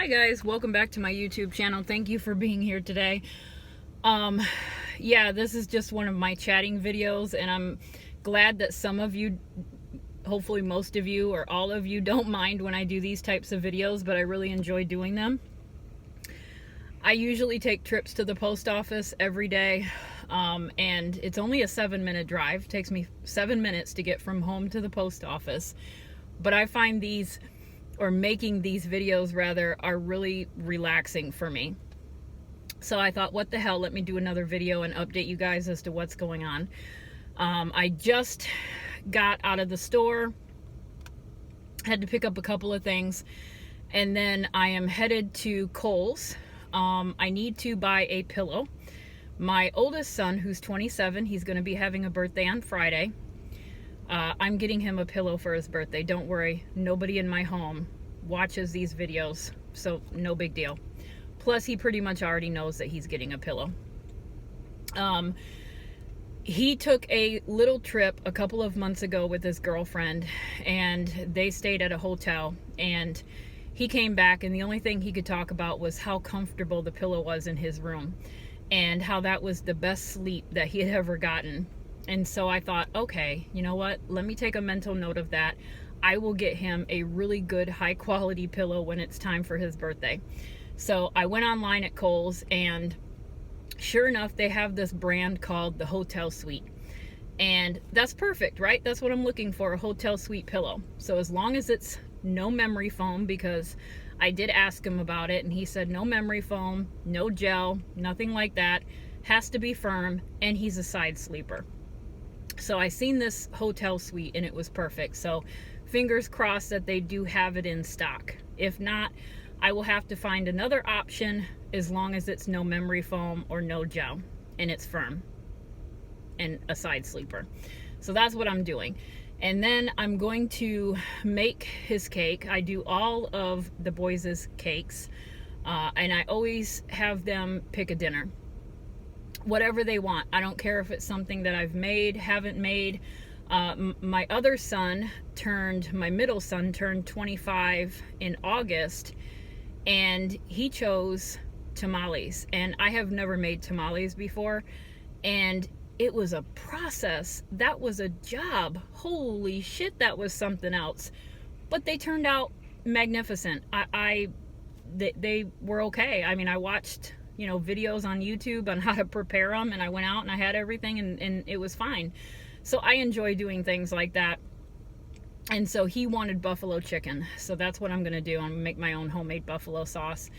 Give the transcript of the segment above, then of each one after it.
Hi guys, welcome back to my YouTube channel. Thank you for being here today. Yeah, this is just one of my chatting videos, and I'm glad that some of you, hopefully most of you or all of you, don't mind when I do these types of videos, but I really enjoy doing them. I usually take trips to the post office every day, and it's only a 7-minute drive. It takes me 7 minutes to get from home to the post office, but I find these, or making these videos rather, are really relaxing for me. So I thought, what the hell, let me do another video and update you guys as to what's going on. I just got out of the store, had to pick up a couple of things, and then I am headed to Kohl's. I need to buy a pillow. My oldest son, who's 27, he's going to be having a birthday on Friday. I'm getting him a pillow for his birthday. Don't worry, nobody in my home watches these videos, so no big deal. Plus, he pretty much already knows that he's getting a pillow. He took a little trip a couple of months ago with his girlfriend, and they stayed at a hotel, and he came back, and the only thing he could talk about was how comfortable the pillow was in his room and how that was the best sleep that he had ever gotten. And so I thought, okay, you know what? Let me take a mental note of that. I will get him a really good, high-quality pillow when it's time for his birthday. So I went online at Kohl's, and sure enough, they have this brand called the Hotel Suite. And that's perfect, right? That's what I'm looking for, a Hotel Suite pillow. So as long as it's no memory foam, because I did ask him about it, and he said no memory foam, no gel, nothing like that. Has to be firm, and he's a side sleeper. So I seen this Hotel Suite, and it was perfect. So fingers crossed that they do have it in stock. If not, I will have to find another option, as long as it's no memory foam or no gel and it's firm and a side sleeper. So that's what I'm doing. And then I'm going to make his cake. I do all of the boys' cakes, and I always have them pick a dinner, whatever they want. I don't care if it's something that I've made, haven't made. My other son my middle son turned 25 in August, and he chose tamales. And I have never made tamales before, and it was a process. That was a job. Holy shit, that was something else. But they turned out magnificent. They were okay. I mean, I watched, videos on YouTube on how to prepare them, and I went out and I had everything, and it was fine. So I enjoy doing things like that. And so he wanted buffalo chicken, so that's what I'm gonna do. I'm gonna make my own homemade buffalo sauce,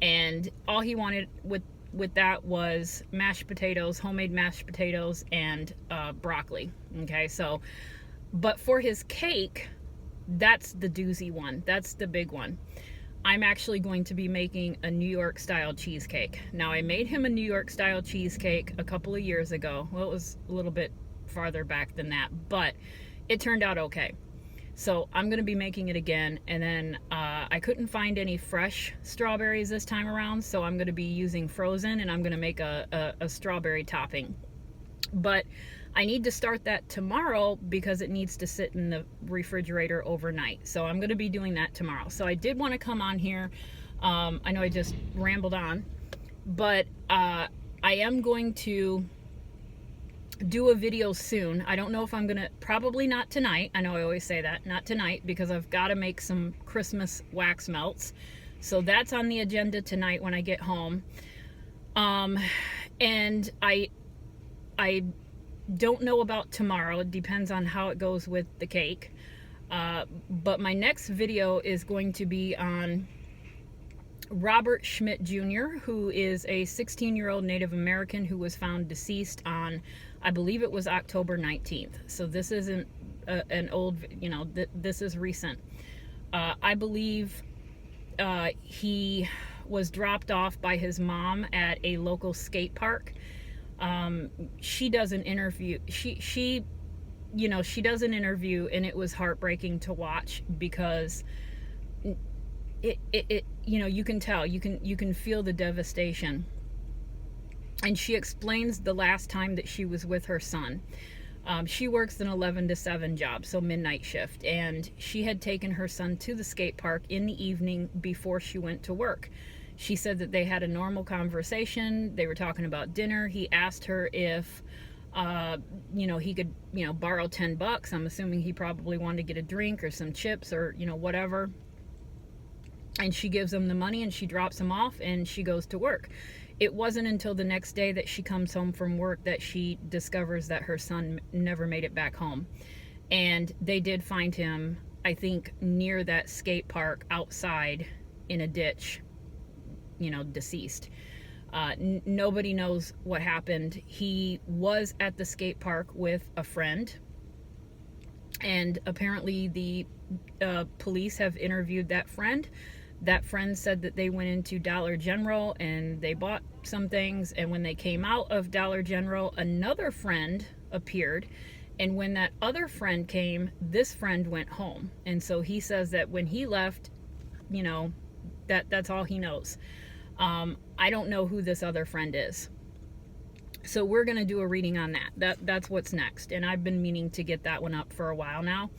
and all he wanted with that was mashed potatoes, homemade mashed potatoes, and broccoli. Okay, so, but for his cake, that's the doozy one. That's the big one. I'm actually going to be making a New York style cheesecake. Now, I made him a New York style cheesecake a couple of years ago. Well, it was a little bit farther back than that, but it turned out okay. So I'm going to be making it again, and then I couldn't find any fresh strawberries this time around, so I'm going to be using frozen, and I'm going to make a strawberry topping. But I need to start that tomorrow because it needs to sit in the refrigerator overnight. So I'm going to be doing that tomorrow. So I did want to come on here. I know I just rambled on, but I am going to do a video soon. I don't know if I'm gonna, probably not tonight. I know I always say that, not tonight, because I've got to make some Christmas wax melts. So that's on the agenda tonight when I get home. And I don't know about tomorrow. It depends on how it goes with the cake. But my next video is going to be on Robert Schmidt Jr., who is a 16-year-old Native American who was found deceased on, I believe it was October 19th. So this isn't an old, this is recent. I believe he was dropped off by his mom at a local skate park. She does an interview. She does an interview, and it was heartbreaking to watch, because you can tell, you can feel the devastation. And she explains the last time that she was with her son. She works an 11 to 7 job, so midnight shift, and she had taken her son to the skate park in the evening before she went to work. She said that they had a normal conversation. They were talking about dinner. He asked her if he could, borrow $10. I'm assuming he probably wanted to get a drink or some chips or, whatever. And she gives him the money and she drops him off and she goes to work. It wasn't until the next day that she comes home from work that she discovers that her son never made it back home. And they did find him, I think, near that skate park outside in a ditch, deceased. Nobody knows what happened. He was at the skate park with a friend, and apparently the police have interviewed that friend. That friend said that they went into Dollar General and they bought some things, and when they came out of Dollar General, another friend appeared, and when that other friend came, this friend went home. And so he says that when he left, that's all he knows. I don't know who this other friend is. So we're going to do a reading on that. That's what's next. And I've been meaning to get that one up for a while now.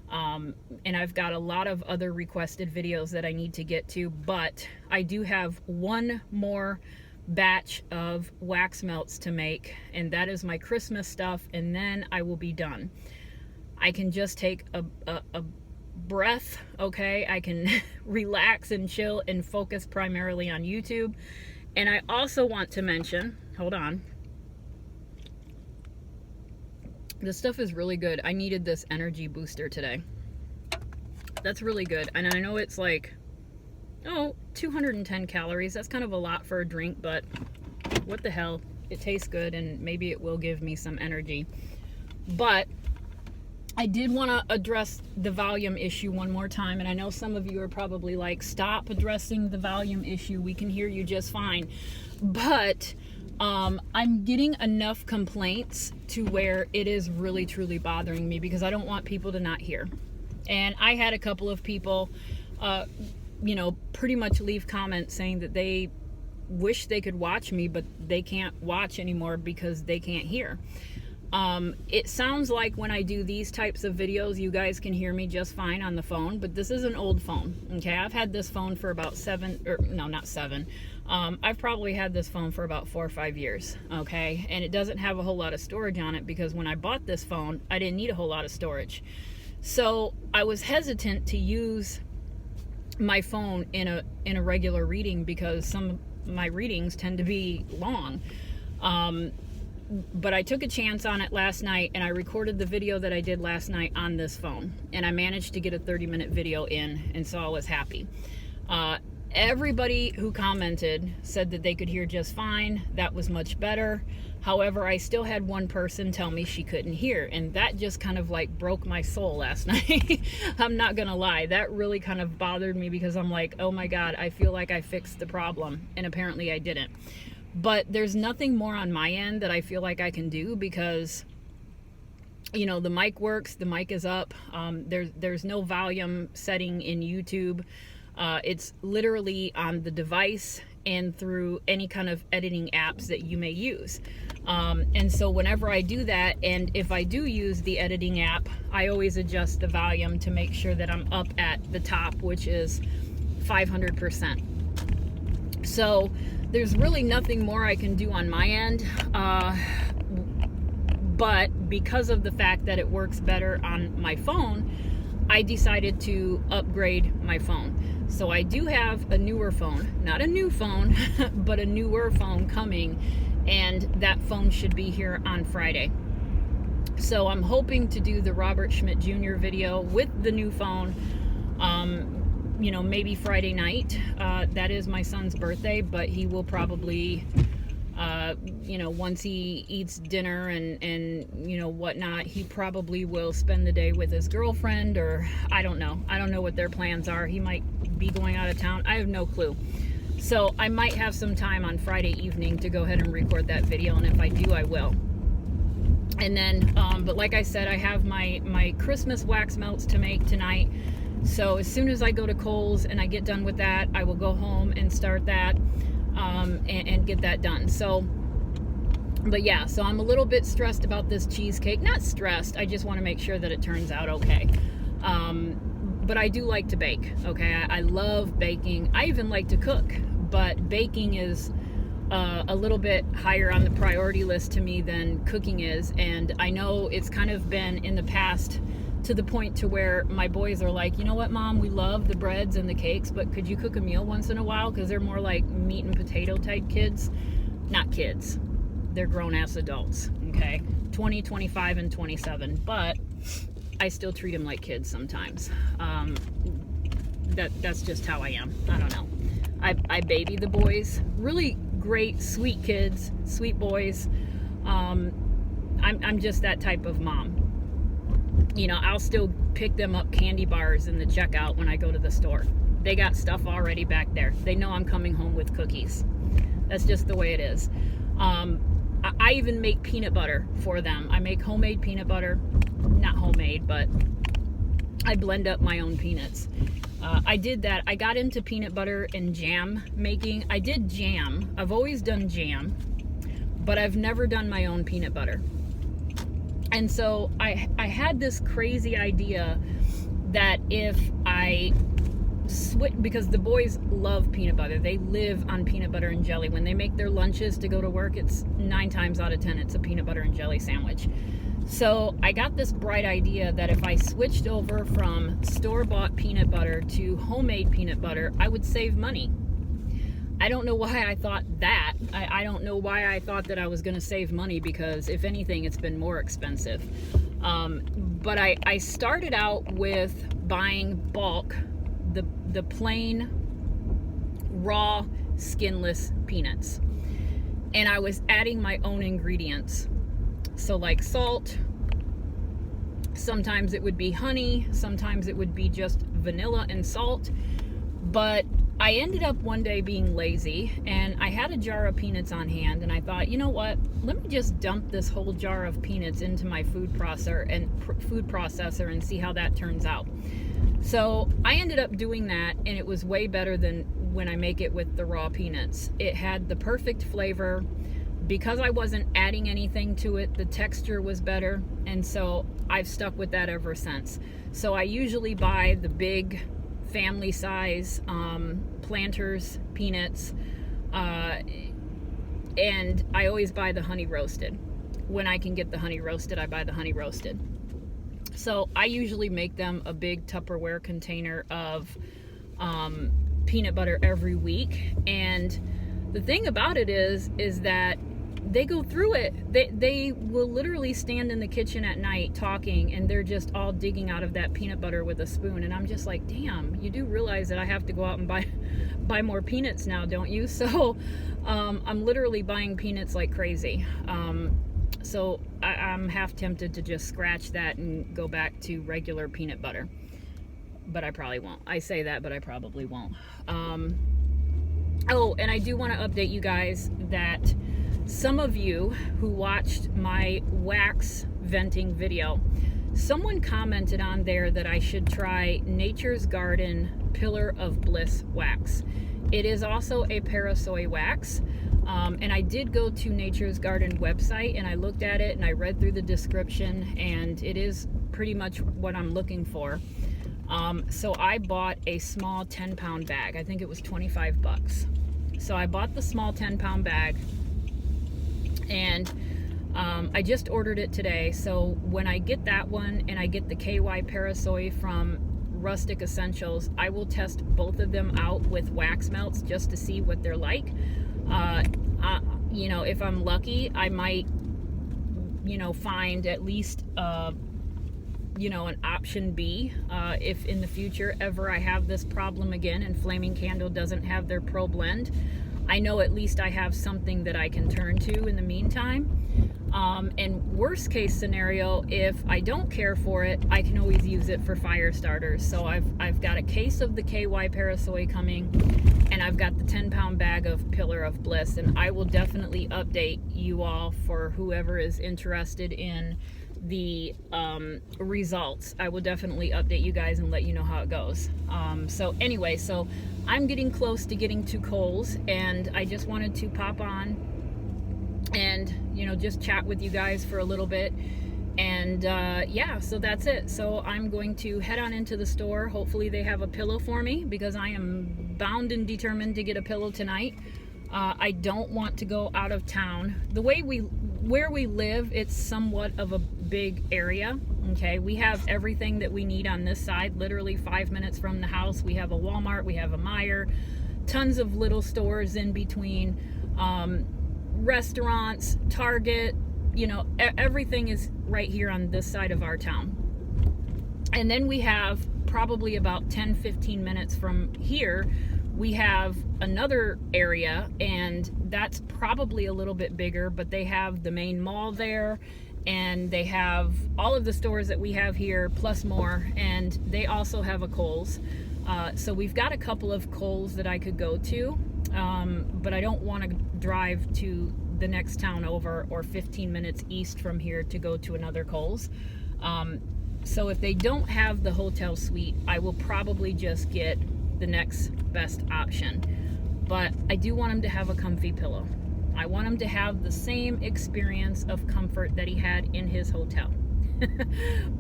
And I've got a lot of other requested videos that I need to get to, but I do have one more batch of wax melts to make, and that is my Christmas stuff, and then I will be done. I can just take a breath, okay? I can relax and chill and focus primarily on YouTube. And I also want to mention, hold on, this stuff is really good. I needed this energy booster today. That's really good. And I know it's like, 210 calories. That's kind of a lot for a drink, but what the hell? It tastes good, and maybe it will give me some energy. But I did want to address the volume issue one more time, and I know some of you are probably like, stop addressing the volume issue. We can hear you just fine. But I'm getting enough complaints to where it is really, truly bothering me, because I don't want people to not hear. And I had a couple of people, pretty much leave comments saying that they wish they could watch me, but they can't watch anymore because they can't hear. It sounds like when I do these types of videos, you guys can hear me just fine on the phone, but this is an old phone. Okay, I've had this phone for about I've probably had this phone for about 4 or 5 years. Okay, and it doesn't have a whole lot of storage on it, because when I bought this phone, I didn't need a whole lot of storage. So I was hesitant to use my phone in a regular reading, because some of my readings tend to be long. But I took a chance on it last night, and I recorded the video that I did last night on this phone, and I managed to get a 30-minute video in, and so I was happy. Everybody who commented said that they could hear just fine. That was much better. However, I still had one person tell me she couldn't hear, and that just kind of like broke my soul last night. I'm not gonna lie, that really kind of bothered me, because I'm like, oh my God, I feel like I fixed the problem, and apparently I didn't. But there's nothing more on my end that I feel like I can do, because the mic works, the mic is up. There's no volume setting in YouTube. It's literally on the device and through any kind of editing apps that you may use. And so whenever I do that, and if I do use the editing app, I always adjust the volume to make sure that I'm up at the top, which is 500%. So there's really nothing more I can do on my end. But because of the fact that it works better on my phone, I decided to upgrade my phone. So I do have a newer phone, not a new phone, but a newer phone coming, and that phone should be here on Friday. So I'm hoping to do the Robert Schmidt Jr. video with the new phone, maybe Friday night. That is my son's birthday, but he will probably, once he eats dinner and whatnot, he probably will spend the day with his girlfriend, or I don't know. I don't know what their plans are. He might be going out of town. I have no clue. So I might have some time on Friday evening to go ahead and record that video, and if I do, I will. And then, but like I said, I have my Christmas wax melts to make tonight. So as soon as I go to Kohl's and I get done with that, I will go home and start that and get that done. So But yeah, so I'm a little bit stressed about this cheesecake. Not stressed, I just want to make sure that it turns out okay. But I do like to bake, okay? I love baking. I even like to cook, but baking is a little bit higher on the priority list to me than cooking is. And I know it's kind of been in the past to the point to where my boys are like, you know what, Mom, we love the breads and the cakes, but could you cook a meal once in a while? Because they're more like meat and potato type kids. Not kids. They're grown-ass adults, okay? 20, 25, and 27. But I still treat them like kids sometimes. That's just how I am. I don't know. I baby the boys. Really great, sweet kids, sweet boys. I'm just that type of mom. You know, I'll still pick them up candy bars in the checkout when I go to the store. They got stuff already back there. They know I'm coming home with cookies. That's just the way it is. I even make peanut butter for them. I make homemade peanut butter. Not homemade, but I blend up my own peanuts. I did that. I got into peanut butter and jam making. I did jam. I've always done jam, but I've never done my own peanut butter. And so I had this crazy idea that if I switch, because the boys love peanut butter. They live on peanut butter and jelly. When they make their lunches to go to work, it's 9 times out of 10, it's a peanut butter and jelly sandwich. So I got this bright idea that if I switched over from store-bought peanut butter to homemade peanut butter, I would save money. I don't know why I thought that. I don't know why I thought that I was going to save money, because if anything, it's been more expensive. But I started out with buying bulk, the plain, raw, skinless peanuts. And I was adding my own ingredients. So like salt, sometimes it would be honey, sometimes it would be just vanilla and salt. But I ended up one day being lazy, and I had a jar of peanuts on hand, and I thought, you know what, let me just dump this whole jar of peanuts into my food processor and see how that turns out. So I ended up doing that, and it was way better than when I make it with the raw peanuts. It had the perfect flavor. Because I wasn't adding anything to it, the texture was better, and so I've stuck with that ever since. So I usually buy the big family size Planters peanuts, and I always buy the honey roasted. When I can get the honey roasted, I buy the honey roasted. So I usually make them a big Tupperware container of peanut butter every week. And the thing about it is that they go through it. They will literally stand in the kitchen at night talking, and they're just all digging out of that peanut butter with a spoon. And I'm just like, damn, you do realize that I have to go out and buy more peanuts now, don't you? So I'm literally buying peanuts like crazy. So I'm half tempted to just scratch that and go back to regular peanut butter. But I probably won't. I say that, but I probably won't. Oh, and I do want to update you guys that some of you who watched my wax venting video, someone commented on there that I should try Nature's Garden Pillar of Bliss wax. It is also a parasoy wax. And I did go to Nature's Garden website, and I looked at it, and I read through the description, and it is pretty much what I'm looking for. So I bought a small 10-pound bag. I think it was 25 bucks. So I bought the small 10-pound bag, and I just ordered it today. So when I get that one and I get the KY Parasoy from Rustic Essentials, I will test both of them out with wax melts just to see what they're like. You know, if I'm lucky, I might, you know, find at least, you know, an option B, if in the future ever I have this problem again and Flaming Candle doesn't have their Pro Blend. I know at least I have something that I can turn to in the meantime. And worst case scenario, if I don't care for it, I can always use it for fire starters. So I've got a case of the KY Parasoy coming, and I've got the 10-pound bag of Pillar of Bliss, and I will definitely update you all for whoever is interested in the results. I will definitely update you guys and let you know how it goes. So anyway, so I'm getting close to getting to Kohl's, and I just wanted to pop on and, you know, just chat with you guys for a little bit. And yeah, so that's it. So I'm going to head on into the store. Hopefully they have a pillow for me, because I am bound and determined to get a pillow tonight. I don't want to go out of town. Where we live, it's somewhat of a big area. Okay, we have everything that we need on this side, literally 5 minutes from the house. We have a Walmart, we have a Meijer, tons of little stores in between, restaurants, Target, you know, everything is right here on this side of our town. And then we have probably about 10-15 minutes from here, we have another area, and that's probably a little bit bigger, but they have the main mall there, and they have all of the stores that we have here plus more, and they also have a Kohl's. So we've got a couple of Kohl's that I could go to, but I don't want to drive to the next town over, or 15 minutes east from here to go to another Kohl's. So if they don't have the hotel suite, I will probably just get the next best option. But I do want him to have a comfy pillow. I want him to have the same experience of comfort that he had in his hotel.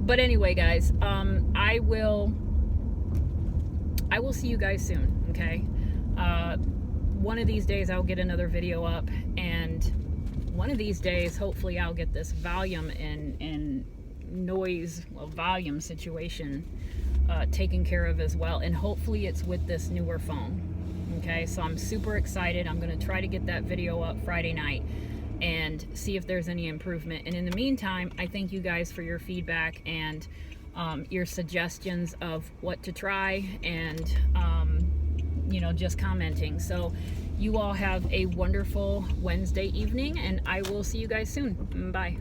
But anyway, guys, I will see you guys soon, okay? One of these days I'll get another video up, and one of these days hopefully I'll get this volume and noise, well, volume situation taken care of as well, and hopefully it's with this newer phone. Okay, so I'm super excited. I'm going to try to get that video up Friday night and see if there's any improvement. And in the meantime, I thank you guys for your feedback and your suggestions of what to try, and you know, just commenting. So you all have a wonderful Wednesday evening, and I will see you guys soon. Bye.